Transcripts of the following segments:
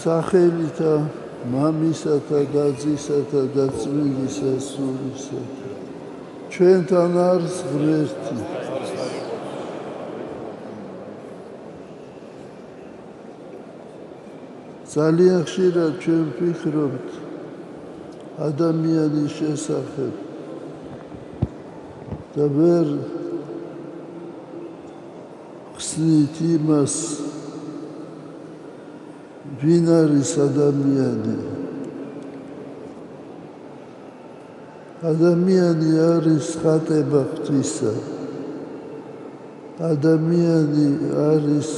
სახელითა მამისათა და ძისათა და წმინდისა სულისათა ჩვენთან არის ღმერთი ძალიან ხშირად ჩვენ ვფიქრობთ ადამიანის შესახებ და ვერ ხსნით იმას ვინ არის ადამიანი ადამიანი არის ხატება ღვთისა ადამიანი არის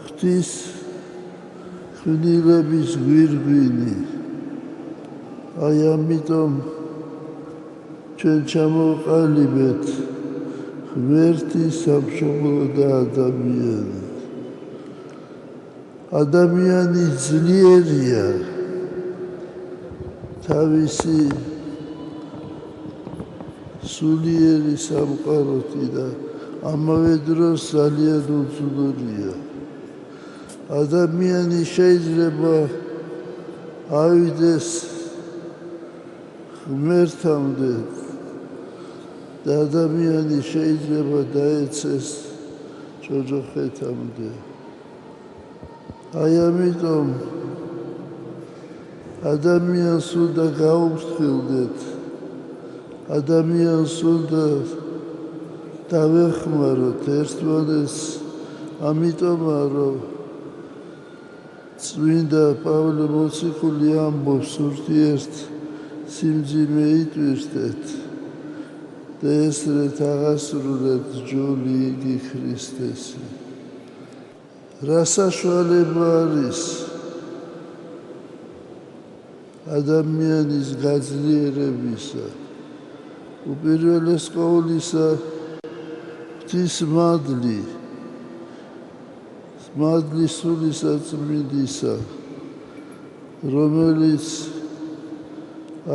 ღვთის ღვინილების გვირგვინი აი ამიტომ ჩვენ ჩამოვყალიბეთ ღმერთის სამშობლო და ადამიანი ადამიანი ძლიერია თავისი სულიერი სამყაროთი და ამავე დროს ძალიან უძლურია ადამიანი შეიძლება ავიდეს ღმერთამდე და ადამიანი შეიძლება დაეცეს ჯოჯოხეთამდე აი ამიტომ ადამიანს უნდა გაუფრთხილდეთ ადამიანს უნდა დავეხმაროთ ერთმანეთს ამიტომაა რომ წმინდა პავლე მოციქული ამბობს ურთიერთ სიმძიმე იტვირთეთ და ესრეთ აღასრულეთ ჯული იგი ქრისტესი რა საშუალება არის ადამიანის გაძლიერებისა უპირველეს ყოვლისა ღვთის მადლი სულისა წმინდისა რომელიც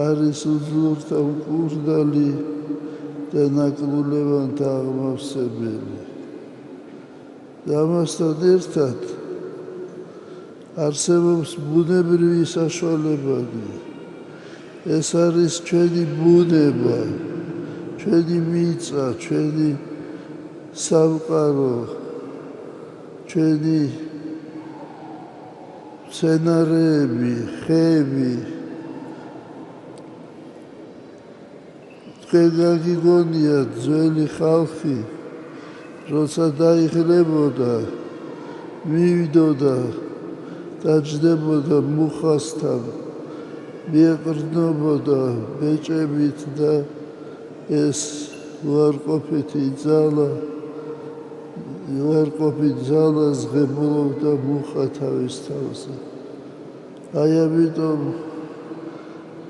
არის უძლურთა მკვდრალი და ნაკლებულებანთა აღმავსებელი და ამასთან ერთად არსებობს ბუნებრივი საშუალებანი ეს არის ჩვენი ბუნება ჩვენი მიწა ჩვენი სამყარო ჩვენი მცენარეები ხეები თქვენ გაგიგონიათ ძველი ხალხი როცა დაიხლებოდა მივიდოდა დაჯდებოდა მუხასთან მიეყრდნობოდა ბეჭებით და ეს უარყოფითი ძალას ღებულობდა მუხა თავის თავზე აი ამიტომ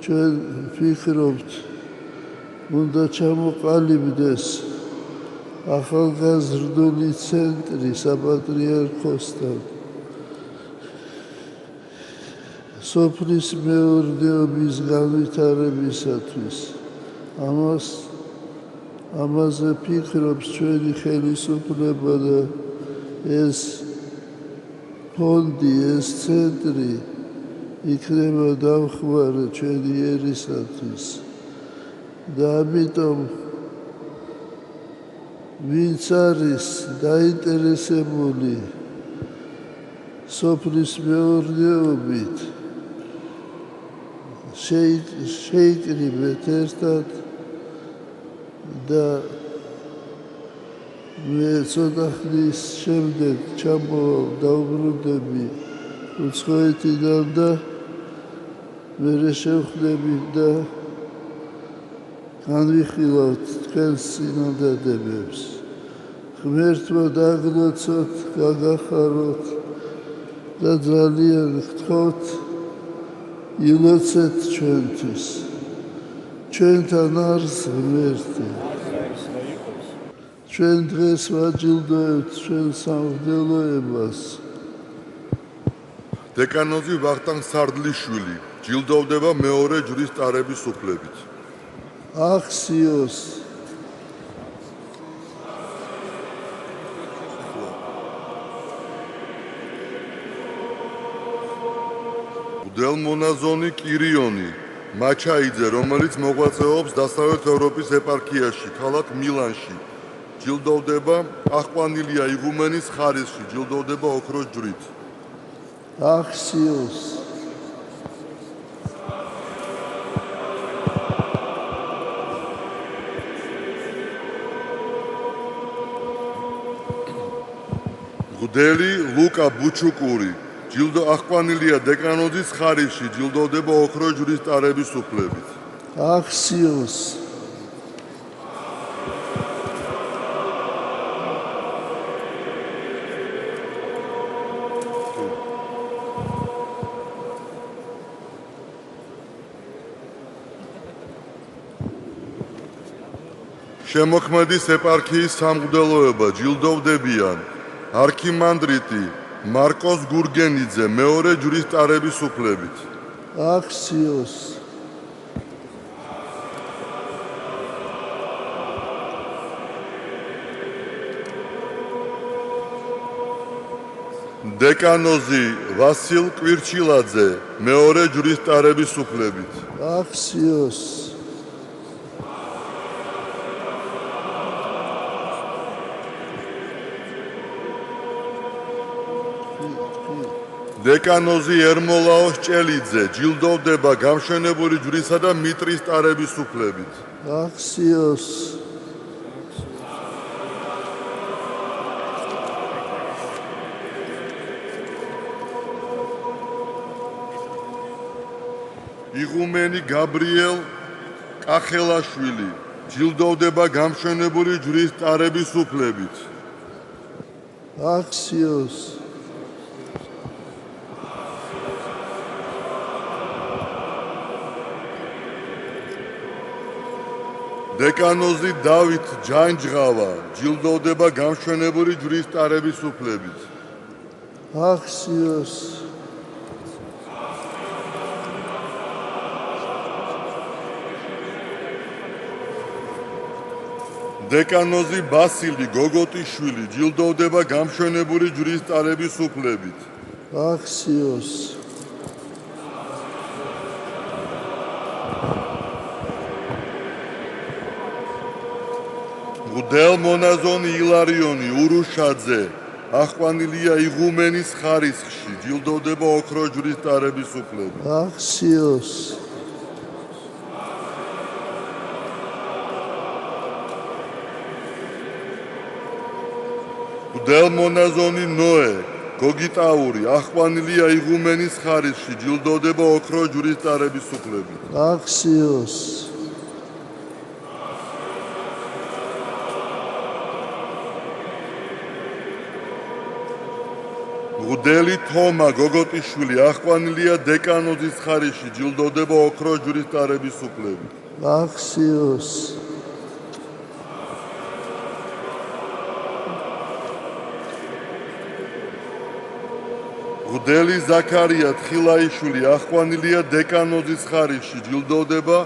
ჩვენ ვფიქრობთ უნდა ჩამოყალიბდეს ახალგაზრდული ცენტრი საპატრიარქოსთან სოფლის მეურნეობის განვითარებისათვის ამაზე ფიქრობს ჩვენი ხელისუფლება და ეს ფონდი ეს ცენტრი იქნება დამხმარე ჩვენი ერისათვის და ამიტომ ვინც არის დაინტერესებული სოფლის მეურნეობით შეიკრიბეთ ერთად და მე ცოტა ხნის შემდეგ ჩამოვალ დაუბრუნდები უცხოეთიდან და მერე შევხვდებით და განვიხილავთ თქვენს წინადადებებს ღმერთმა დაგლოცოთ გაგახაროთ და ძალიან გთხოვთ ილოცეთ ჩვენთვის ჩვენთან არის ღმერთი ჩვენ დღეს ვაჯილდოებთ ჩვენ სამღვდელოებას დეკანოზი ვახტანგ სარდლიშვილი ჯილდოვდება მეორე ჯვრის ტარების უფლებით ახსიოს მღვდელმონაზონი კირიონი მაჩაიძე, რომელიც მოღვაწეობს დასავლეთ ევროპის ეპარქიაში, ქალაქ მილანში. ჯილდოვდება ახვანილია იღუმენის ხარისხში, ჯილდოვდება ოქროს ჯვრით. ახსიოს მღვდელი ლუკა ბუჩუკური ახვანილია დეკანოზის ხარისხში, ჯილდოვდება ოქროს ჯვრის ტარების უფლებით. ახსიოს შემოქმედის ეპარქიის სამღვდელოება ჯილდოვდებიან არქიმანდრიტი მარკოს გურგენიძე მეორე ჯვრის ტარების უფლებით. ახსიოს დეკანოზი ვასილ კვირჩილაძე მეორე ჯვრის ტარების უფლებით. ახსიოს დეკანოზი ერმოლაო სჭელიძე ჯილდოვდება გამშვენებული ჯვრისა და მიტრის ტარების უფლებით. ახსიოს იღუმენი გაბრიელ კახელაშვილი ჯილდოვდება გამშვენებული ჯვრის ტარების უფლებით. ახსიოს დეკანოზი დავით ჯანჯღავა ჯილდოვდება გამშვენებული ჯვრის ტარების უფლებით. ახსიოს დეკანოზი ბასილი გოგოტიშვილი ჯილდოვდება გამშვენებული ჯვრის ტარების უფლებით. ახსიოს მღვდელმონაზონი ილარიონი ურუშაძე ახვანილია იღუმენის ხარისხში, ჯილდოვდება ოქროს ჯვრის ტარების უფლებით. ახსიოს მღვდელმონაზონი ნოე გოგიტაური ახვანილია იღუმენის ხარისხში, ჯილდოვდება ოქროს ჯვრის ტარების უფლებით. ახსიოს მღვდელი თომა გოგოტიშვილი ახვანილია დეკანოზის ხარისხში, ჯილდოვდება ოქროს ჯვრის ტარების უფლებით. ახსიოს მღვდელი ზაქარია თხილაიშვილი ახვანილია დეკანოზის ხარისხში, ჯილდოვდება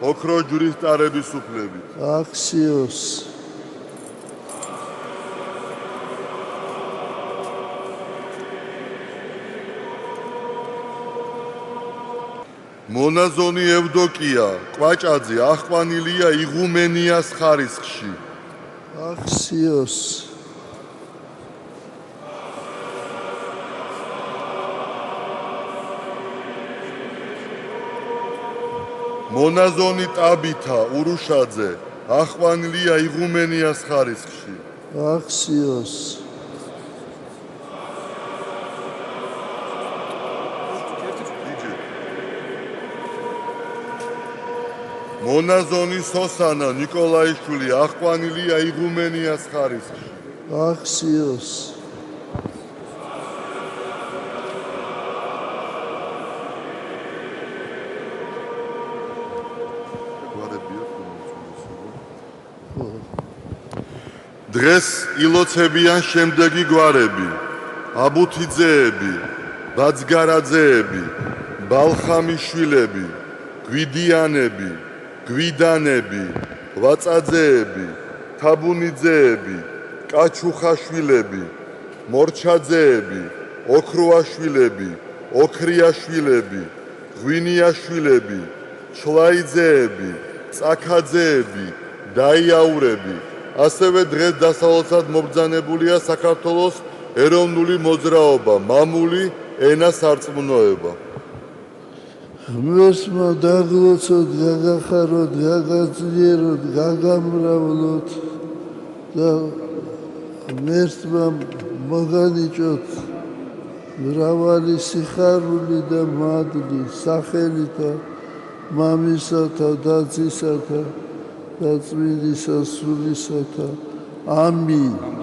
ოქროს ჯვრის ტარების უფლებით. ახსიოს მონაზონი ევდოკია კვაჭაძე ახვანილია იღუმენიას ხარისხში. ახსიოს მონაზონი ტაბითა ურუშაძე ახვანილია იღუმენიას ხარისხში. ახსიოს მონაზონი სოსანა ნიკოლაიშვილი ახვანილია იღუმენიას ხარისხში. ახსიოს დღეს ილოცებიან შემდეგი გვარები: აბუთიძეები, ბაცგარაძეები, ბალხამიშვილები, გვიდიანები, გვიდანები, ვაწაძეები, თაბუნიძეები, კაჩუხაშვილები, მორჩაძეები, ოქროაშვილები, ოქრიაშვილები, ღვინიაშვილები, ჩლაიძეები, წაქაძეები, დაიაურები. ასევე დღეს დასავლურად მობრძანებულია საქართველოს ეროვნული მოძრაობა, მამული ენა სარწმუნოება. ღმერთმა დაგლოცოთ, გაგახაროთ, გაგაძლიეროთ, გაგამრავლოთ და ღმერთმა მოგანიჭოთ მრავალი სიხარული და მადლი სახელითა მამისათა და ძისათა და წმინდისა სულისათა. ამინ.